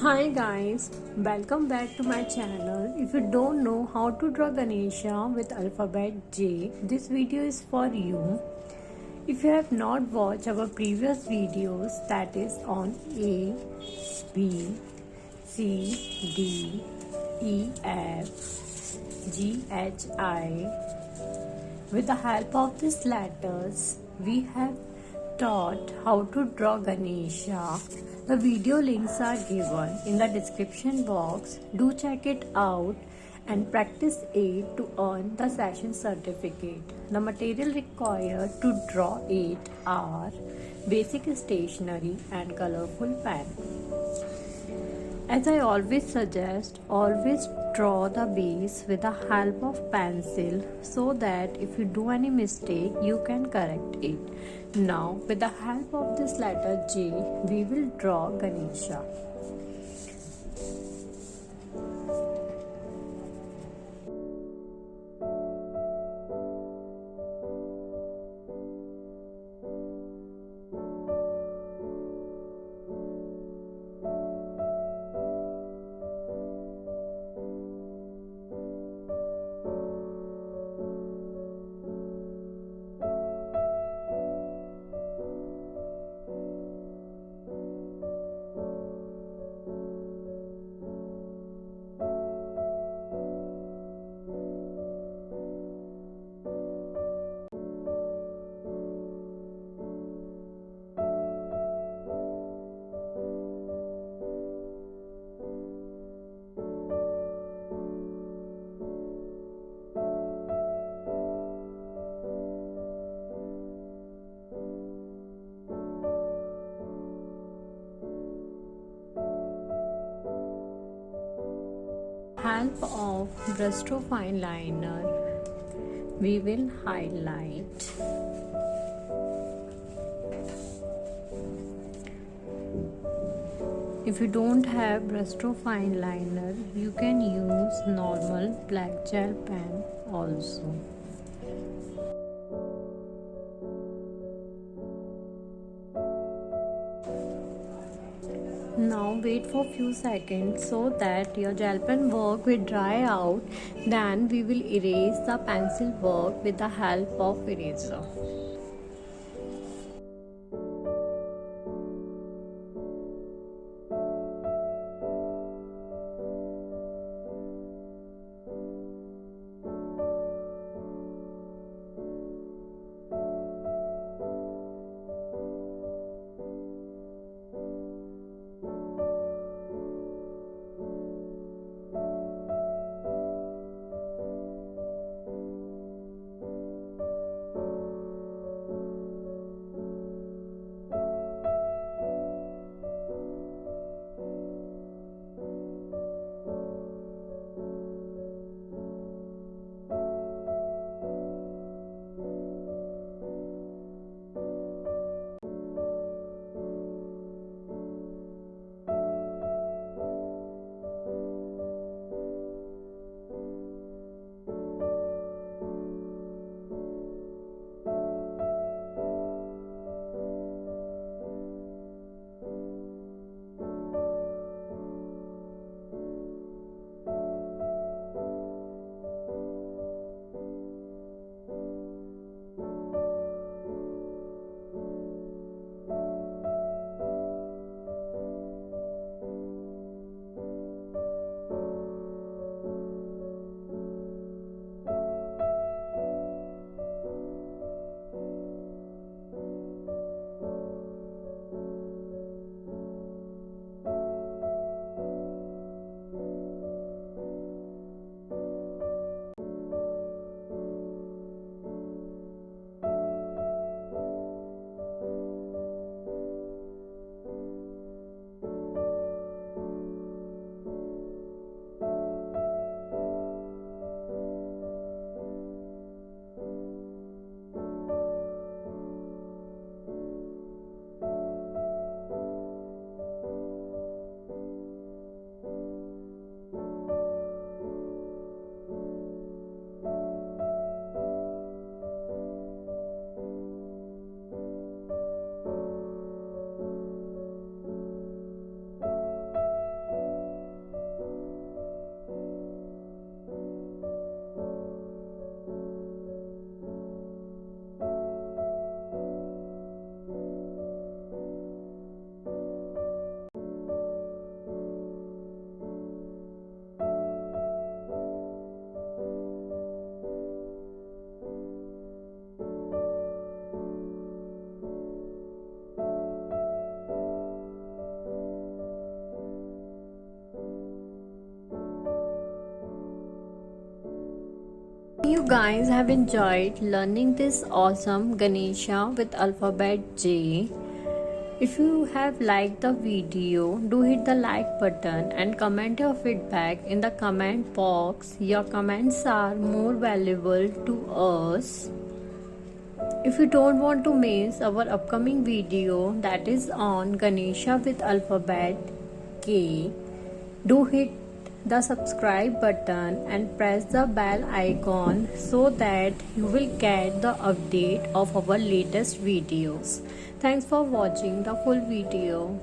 Hi guys, welcome back to my channel. If you don't know how to draw Ganesha with alphabet J, this video is for you. If you have not watched our previous videos, that is on A, B, C, D, E, F, G, H, I. With the help of these letters, we have taught how to draw Ganesha. The video links are given in the description box. Do check it out and practice it to earn the session certificate. The material required to draw it are basic stationery and colorful pen. As I always suggest, always draw the base with the help of pencil so that if you do any mistake, you can correct it. Now, with the help of this letter J, we will draw Ganesha. Help of Bristol fine liner, we will highlight. If you don't have Bristol fine liner, you can use normal black gel pen also. Now wait for few seconds so that your gel pen work will dry out. Then we will erase the pencil work with the help of eraser. You guys have enjoyed learning this awesome Ganesha with alphabet J. If you have liked the video, do hit the like button and comment your feedback in the comment box. Your comments are more valuable to us. If you don't want to miss our upcoming video that is on Ganesha with alphabet K, do hit the subscribe button and press the bell icon so that you will get the update of our latest videos. Thanks for watching the full video.